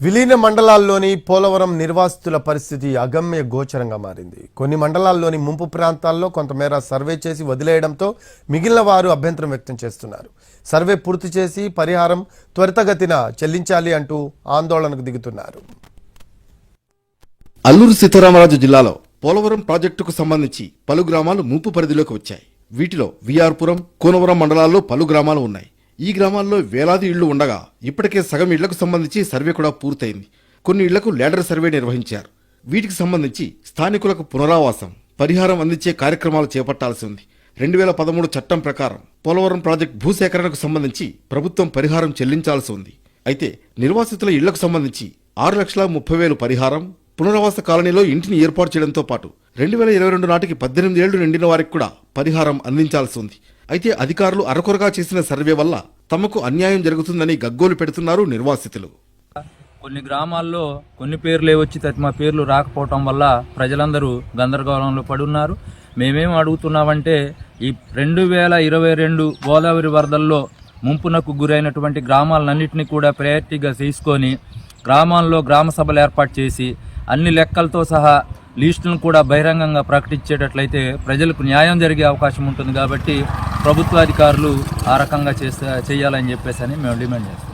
విలీన మండలాల్లోని పోలవరం నిర్వాసితుల పరిస్థితి అగమ్య గోచరంగా మారింది. కొన్ని మండలాల్లోని ముంపు ప్రాంతాల్లో కొంతమేర సర్వే చేసి వదిలేయడంతో మిగిలిన వారు అభ్యంతరం వ్యక్తం చేస్తున్నారు. సర్వే పూర్తి చేసి పరిహారం త్వరితగతిన చెల్లించాలి అంటూ ఆందోళనకు దిగుతున్నారు. అల్లూరు సీతారామరాజు జిల్లాలో పోలవరం ప్రాజెక్టుకు సంబంధించి పలు గ్రామాలు ముంపు పరిధిలోకి వచ్చాయి. వీటిలో విఆర్పురం, కోనవరం మండలాల్లో పలు గ్రామాలు ఉన్నాయి. ఈ గ్రామాల్లో వేలాది ఇళ్లు ఉండగా ఇప్పటికే సగం ఇళ్లకు సంబంధించి సర్వే కూడా పూర్తయింది. కొన్ని ఇళ్లకు ల్యాడర్ సర్వే నిర్వహించారు. వీటికి సంబంధించి స్థానికులకు పునరావాసం, పరిహారం అందించే కార్యక్రమాలు చేపట్టాల్సి ఉంది. 2013 చట్టం ప్రకారం పోలవరం ప్రాజెక్టు భూసేకరణకు సంబంధించి ప్రభుత్వం పరిహారం చెల్లించాల్సి ఉంది. అయితే నిర్వాసితుల ఇళ్లకు సంబంధించి 6,30,000 పరిహారం, పునరావాస కాలనీలో ఇంటిని ఏర్పాటు చేయడంతో పాటు 2022 నాటికి 18 ఏళ్లు నిండిన వారికి కూడా పరిహారం అందించాల్సి ఉంది. అయితే అధికారులు అరకొరగా చేసిన సర్వే వల్ల తమకు అన్యాయం జరుగుతుందని గగ్గోలు పెడుతున్నారు నిర్వాసితులు. కొన్ని గ్రామాల్లో కొన్ని పేర్లే వచ్చి మా పేర్లు రాకపోవటం వల్ల ప్రజలందరూ గందరగోళంలో పడున్నారు. మేమేం అడుగుతున్నామంటే ఈ 2022 గోదావరి వరదల్లో ముంపునకు గురైనటువంటి గ్రామాలన్నింటినీ కూడా ప్రయారిటీగా తీసుకొని గ్రామాల్లో గ్రామ సభలు ఏర్పాటు చేసి అన్ని లెక్కలతో సహా లిస్టులను కూడా బహిరంగంగా ప్రకటించేటట్లయితే ప్రజలకు న్యాయం జరిగే అవకాశం ఉంటుంది. కాబట్టి ప్రభుత్వాధికారులు ఆ రకంగా చేయాలని చెప్పేసి మేము డిమాండ్ చేస్తాం.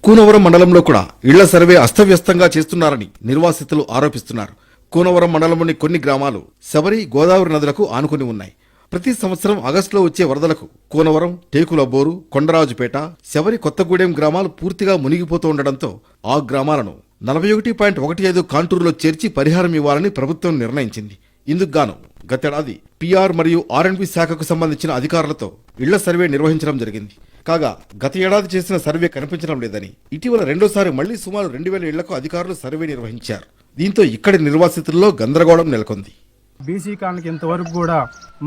కూనవరం మండలంలో కూడా ఇళ్ల సర్వే అస్తవ్యస్తంగా చేస్తున్నారని నిర్వాసితులు ఆరోపిస్తున్నారు. కూనవరం మండలంలోని కొన్ని గ్రామాలు శబరి, గోదావరి నదులకు ఆనుకుని ఉన్నాయి. ప్రతి సంవత్సరం ఆగస్టులో వచ్చే వరదలకు కూనవరం, టేకులబోరు, కొండరాజుపేట, శబరి, కొత్తగూడెం గ్రామాలు పూర్తిగా మునిగిపోతూ ఉండడంతో ఆ గ్రామాలను 41.15 కాంటూరులో చేర్చి పరిహారం ఇవ్వాలని ప్రభుత్వం నిర్ణయించింది. ఇందుకు గాను గతేడాది పిఆర్ మరియు ఆర్ఎండ్బి శాఖకు సంబంధించిన అధికారులతో ఇళ్ల సర్వే నిర్వహించడం జరిగింది. కాగా గత ఏడాది చేసిన సర్వే కనిపించడం లేదని ఇటీవల రెండోసారి మళ్లీ సుమారు 2,000 ఇళ్లకు అధికారులు సర్వే నిర్వహించారు. దీంతో ఇక్కడి నిర్వాసితుల్లో గందరగోళం నెలకొంది. బీసీ కాలనీకి ఇంతవరకు కూడా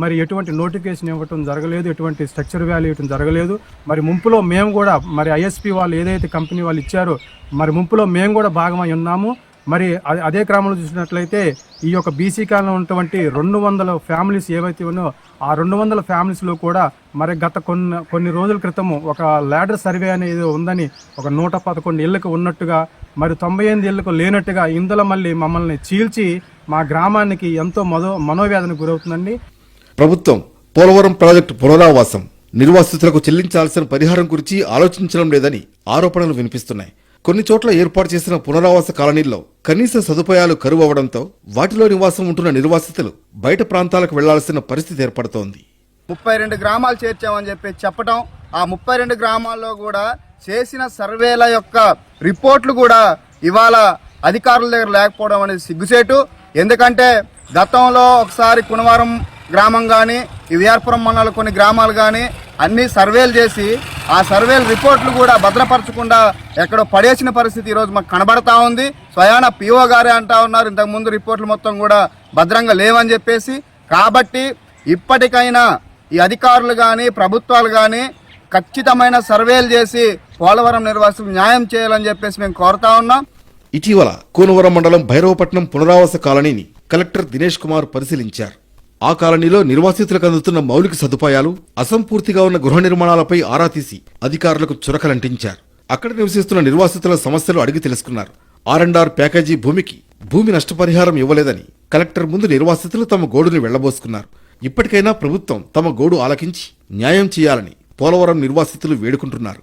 మరి ఎటువంటి నోటిఫికేషన్ ఇవ్వటం జరగలేదు, ఎటువంటి స్ట్రక్చర్ వాల్యూ ఇవ్వటం జరగలేదు. మరి ముంపులో మేము కూడా మరి ఐఎస్పీ వాళ్ళు ఏదైతే కంపెనీ వాళ్ళు ఇచ్చారో మరి ముంపులో మేము కూడా భాగమై ఉన్నాము. మరి అదే క్రమంలో చూసినట్లయితే ఈ యొక్క బీసీ కాలంలో ఉన్నటువంటి 200 ఫ్యామిలీస్ ఏవైతే ఉన్నాయో ఆ 200 ఫ్యామిలీస్లో కూడా మరి గత కొన్ని రోజుల క్రితము ఒక ల్యాడర్ సర్వే అనేది ఉందని ఒక 111 ఇళ్లకు ఉన్నట్టుగా మరి 98 ఇళ్లకు లేనట్టుగా ఇందులో మళ్ళీ మమ్మల్ని చీల్చి మా గ్రామానికి ఎంతో మనోవేదన గురవుతుందండి. ప్రభుత్వం పోలవరం ప్రాజెక్టు పునరావాసం, నిర్వాసితులకు చెల్లించాల్సిన పరిహారం గురించి ఆలోచించడం లేదని ఆరోపణలు వినిపిస్తున్నాయి. కొన్ని చోట్ల ఏర్పాటు చేసిన పునరావాస కాలనీల్లో కనీస సదుపాయాలు కరువు అవడంతో వాటిలో నివాసం ఉంటున్న నిర్వాసితులు బయట ప్రాంతాలకు వెళ్లాల్సిన పరిస్థితి ఏర్పడుతోంది. 32 గ్రామాలు చేర్చామని చెప్పి చెప్పడం, ఆ 32 గ్రామాల్లో కూడా చేసిన సర్వేల యొక్క రిపోర్ట్లు కూడా ఇవాళ అధికారుల దగ్గర లేకపోవడం అనేది సిగ్గుసేటు. ఎందుకంటే గతంలో ఒకసారి కునవరం గ్రామం కానీ ఈ విఆర్పురం మండలం కొన్ని గ్రామాలు కానీ అన్ని సర్వేలు చేసి ఆ సర్వేల రిపోర్ట్లు కూడా భద్రపరచకుండా ఎక్కడో పడేసిన పరిస్థితి ఈరోజు మాకు కనబడతా ఉంది. స్వయాన పిఓ గారే అంటా ఉన్నారు ఇంతకుముందు రిపోర్ట్లు మొత్తం కూడా భద్రంగా లేవని చెప్పేసి. కాబట్టి ఇప్పటికైనా ఈ అధికారులు కానీ ప్రభుత్వాలు కానీ ఖచ్చితమైన సర్వేలు చేసి పోలవరం నిర్వాసితులకు న్యాయం చేయాలని చెప్పేసి మేము కోరుతా ఉన్నాం. ఇటీవల కూనవరం మండలం భైరవపట్నం పునరావాస కాలనీని కలెక్టర్ దినేష్ కుమార్ పరిశీలించారు. ఆ కాలనీలో నిర్వాసితులకు అందుతున్న మౌలిక సదుపాయాలు, అసంపూర్తిగా ఉన్న గృహ నిర్మాణాలపై ఆరా తీసి అధికారులకు చురకలంటించారు. అక్కడ నివసిస్తున్న నిర్వాసితుల సమస్యలు అడిగి తెలుసుకున్నారు. R&R ప్యాకేజీ భూమి నష్టపరిహారం ఇవ్వలేదని కలెక్టర్ ముందు నిర్వాసితులు తమ గోడుని వెళ్లబోసుకున్నారు. ఇప్పటికైనా ప్రభుత్వం తమ గోడు ఆలకించి న్యాయం చేయాలని పోలవరం నిర్వాసితులు వేడుకుంటున్నారు.